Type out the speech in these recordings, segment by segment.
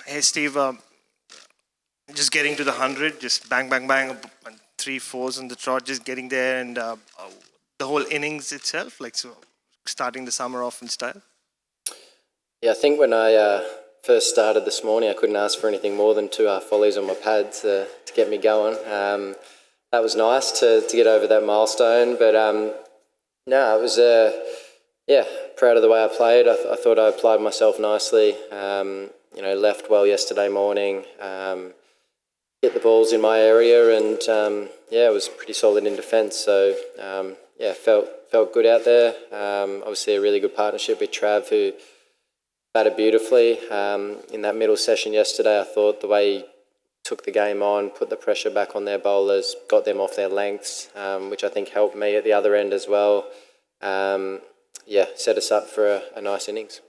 Hey, Steve, just getting to the 100, just bang, bang, bang, and 3 4s on the trot, just getting there, and the whole innings itself, like so, starting the summer off in style. Yeah, I think when I first started this morning, I couldn't ask for anything more than 2 volleys on my pad to get me going. That was nice to get over that milestone, but no, it was proud of the way I played. I thought I applied myself nicely. Left well yesterday morning. Hit the balls in my area, and it was pretty solid in defence. So felt good out there. Obviously, a really good partnership with Trav, who batted beautifully. In that middle session yesterday, I thought the way he took the game on, put the pressure back on their bowlers, got them off their lengths, which I think helped me at the other end as well. Set us up for a nice innings.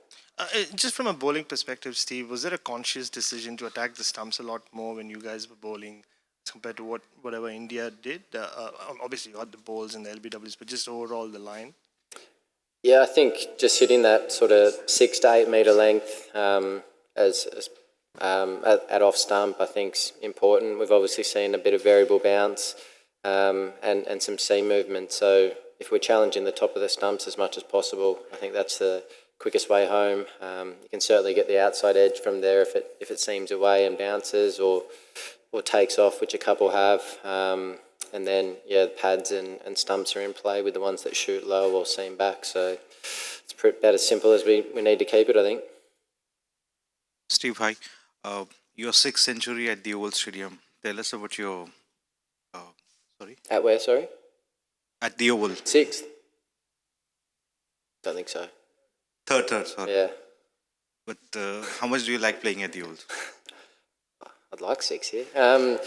Just from a bowling perspective, Steve, was there a conscious decision to attack the stumps a lot more when you guys were bowling compared to whatever India did? Obviously, you got the bowls and the LBWs, but just overall the line? Yeah, I think just hitting that sort of 6 to 8 metre length at off stump, I think is important. We've obviously seen a bit of variable bounce and some seam movement. So if we're challenging the top of the stumps as much as possible, I think that's the quickest way home. You can certainly get the outside edge from there if it seams away and bounces or takes off, which a couple have. And then, the pads and stumps are in play with the ones that shoot low or seam back. So it's about as simple as we need to keep it, I think. Steve, hi. Your 6th century at the Oval Stadium. Tell us about your... sorry? At where, sorry? At the Oval. 6th? Don't think so. Third, sorry. Yeah. But how much do you like playing at the Oval? I'd like 6 here. No,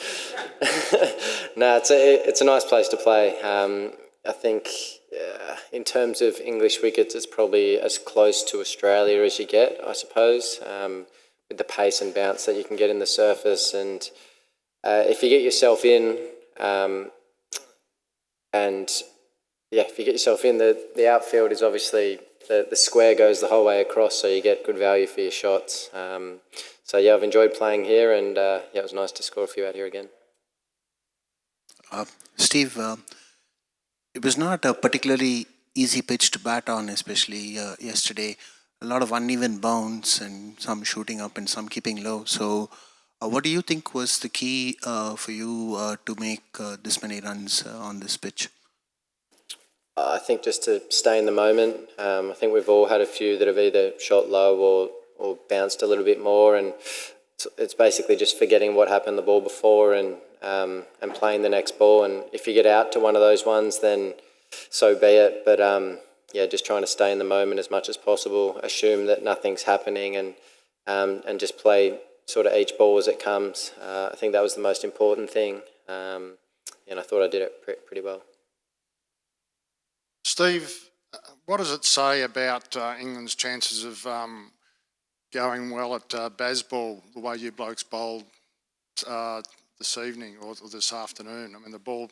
it's a nice place to play. I think in terms of English wickets, it's probably as close to Australia as you get, I suppose, with the pace and bounce that you can get in the surface. And if you get yourself in, the outfield is obviously... The square goes the whole way across, so you get good value for your shots. I've enjoyed playing here, and it was nice to score a few out here again. Steve, it was not a particularly easy pitch to bat on, especially yesterday. A lot of uneven bounce and some shooting up and some keeping low. So what do you think was the key for you to make this many runs on this pitch? I think just to stay in the moment. I think we've all had a few that have either shot low or bounced a little bit more, and it's basically just forgetting what happened the ball before and playing the next ball. And if you get out to one of those ones, then so be it. But just trying to stay in the moment as much as possible, assume that nothing's happening, and just play sort of each ball as it comes. I think that was the most important thing, and I thought I did it pretty well. Steve, what does it say about England's chances of going well at Bazball, the way you blokes bowled this evening or this afternoon? I mean, the ball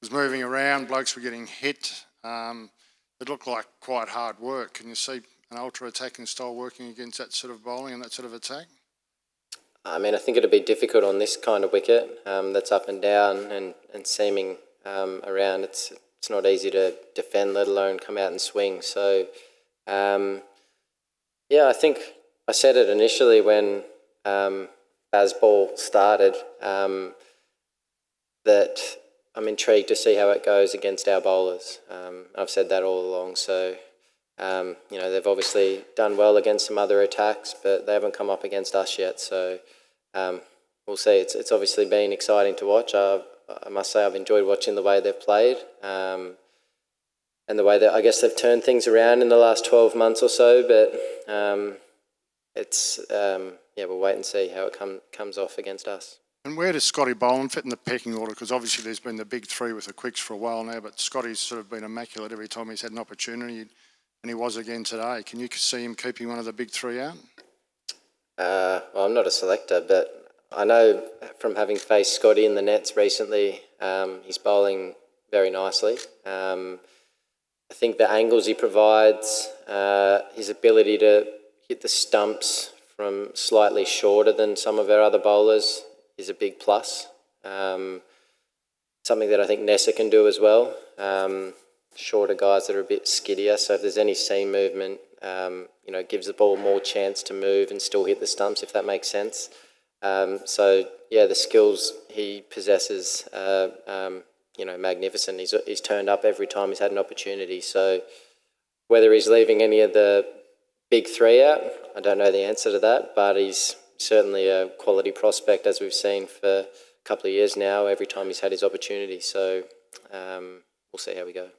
was moving around, blokes were getting hit. It looked like quite hard work. Can you see an ultra-attacking style working against that sort of bowling and that sort of attack? I mean, I think it'd be difficult on this kind of wicket that's up and down and seaming around. It's not easy to defend, let alone come out and swing. So, I think I said it initially when Bazball started, that I'm intrigued to see how it goes against our bowlers. I've said that all along. So, they've obviously done well against some other attacks, but they haven't come up against us yet. So, we'll see. It's obviously been exciting to watch. I must say I've enjoyed watching the way they've played and the way that I guess they've turned things around in the last 12 months or so. But we'll wait and see how it comes off against us. And where does Scotty Boland fit in the pecking order? Because obviously there's been the big three with the quicks for a while now, but Scotty's sort of been immaculate every time he's had an opportunity, and he was again today. Can you see him keeping one of the big three out? Well, I'm not a selector, but I know from having faced Scotty in the nets recently, he's bowling very nicely. I think the angles he provides, his ability to hit the stumps from slightly shorter than some of our other bowlers is a big plus. Something that I think Nessa can do as well. Shorter guys that are a bit skiddier, so if there's any seam movement, it gives the ball more chance to move and still hit the stumps, if that makes sense. The skills he possesses magnificent. He's turned up every time he's had an opportunity. So whether he's leaving any of the big three out, I don't know the answer to that, but he's certainly a quality prospect, as we've seen for a couple of years now, every time he's had his opportunity. So we'll see how we go.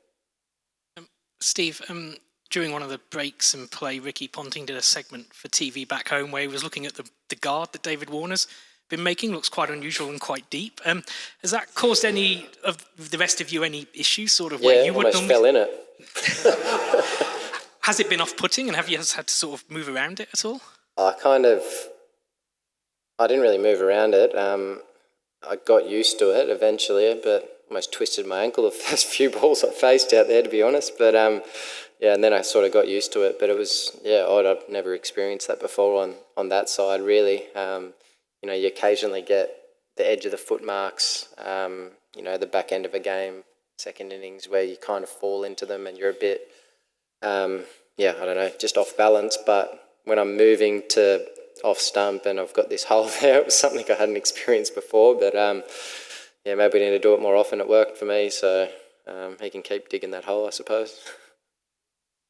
Steve, during one of the breaks in play, Ricky Ponting did a segment for TV back home where he was looking at the guard that David Warner's been making. Looks quite unusual and quite deep. Has that caused any of the rest of you any issues, sort of where you would almost fell in it. Has it been off-putting, and have you had to sort of move around it at all? I didn't really move around it. I got used to it eventually, but almost twisted my ankle the first few balls I faced out there, to be honest. But and then I sort of got used to it. But it was odd. I've never experienced that before on that side, really. You occasionally get the edge of the foot marks. The back end of a game, second innings, where you kind of fall into them and you're a bit, I don't know, just off balance. But when I'm moving to off stump and I've got this hole there, it was something I hadn't experienced before. But maybe we need to do it more often. It worked for me, so he can keep digging that hole, I suppose.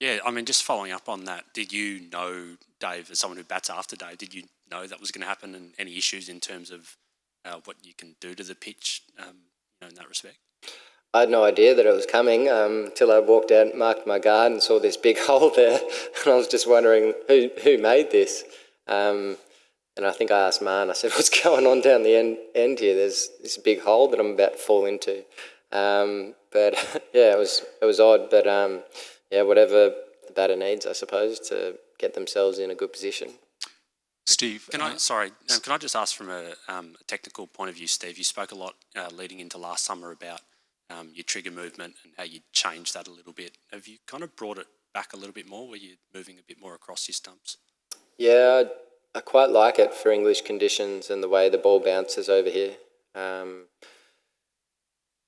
Yeah, I mean, just following up on that, did you know, Dave, as someone who bats after Dave, did you know that was going to happen, and any issues in terms of what you can do to the pitch in that respect? I had no idea that it was coming until I walked out, marked my guard and saw this big hole there, and I was just wondering who made this. And I think I asked Man, I said, what's going on down the end here? There's this big hole that I'm about to fall into. It was odd, but whatever the batter needs, I suppose, to get themselves in a good position. Steve, can I just ask from a technical point of view, Steve? You spoke a lot leading into last summer about your trigger movement and how you changed that a little bit. Have you kind of brought it back a little bit more, where you're moving a bit more across your stumps? Yeah, I quite like it for English conditions and the way the ball bounces over here. It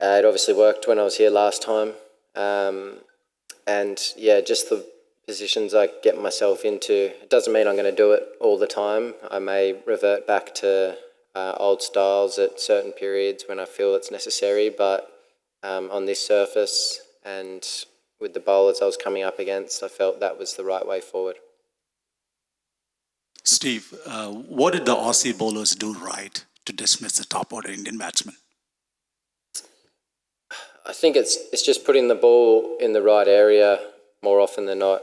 obviously worked when I was here last time. Just the positions I get myself into, it doesn't mean I'm going to do it all the time. I may revert back to old styles at certain periods when I feel it's necessary, but on this surface and with the bowlers I was coming up against, I felt that was the right way forward. Steve, what did the Aussie bowlers do right to dismiss the top order Indian batsmen? I think it's just putting the ball in the right area more often than not,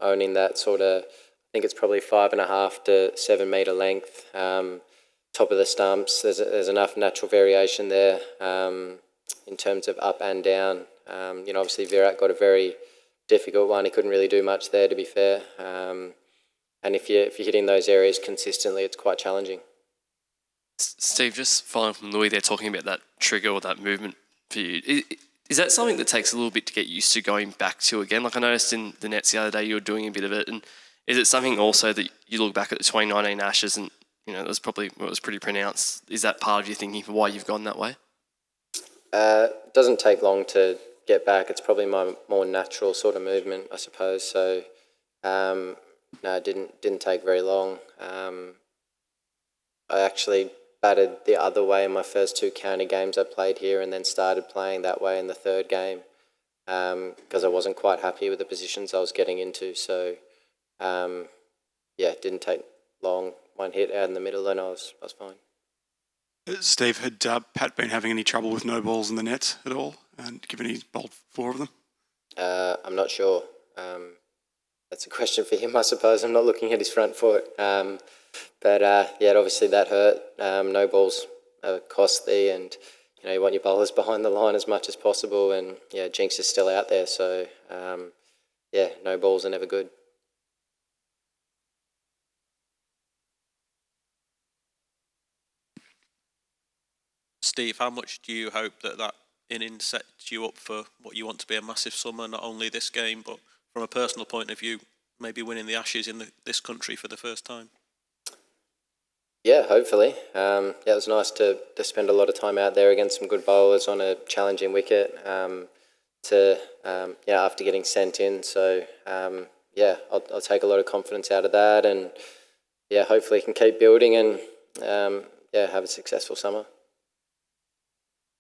owning that sort of, I think it's probably 5.5 to 7 metre length, top of the stumps. There's enough natural variation there in terms of up and down. Obviously Virat got a very difficult one. He couldn't really do much there, to be fair. And if you're hitting those areas consistently, it's quite challenging. Steve, just following from Louis there, talking about that trigger or that movement for you, is that something that takes a little bit to get used to going back to again? Like I noticed in the nets the other day, you were doing a bit of it, and is it something also that you look back at the 2019 Ashes and it was pretty pronounced? Is that part of your thinking for why you've gone that way? It doesn't take long to get back. It's probably my more natural sort of movement, I suppose. So no, it didn't take very long. I actually batted the other way in my first 2 county games I played here, and then started playing that way in the third game because I wasn't quite happy with the positions I was getting into. So it didn't take long. One hit out in the middle and I was fine. Steve, had Pat been having any trouble with no balls in the nets at all, and given he's bowled 4 of them? I'm not sure. That's a question for him, I suppose. I'm not looking at his front foot. Obviously that hurt. No balls are costly, and you want your bowlers behind the line as much as possible. And Jinx is still out there, so no balls are never good. Steve, how much do you hope that innings sets you up for what you want to be a massive summer, not only this game, but from a personal point of view, maybe winning the Ashes in this country for the first time? Yeah, hopefully. Yeah, it was nice to spend a lot of time out there against some good bowlers on a challenging wicket. After getting sent in, so I'll take a lot of confidence out of that, and hopefully can keep building and have a successful summer.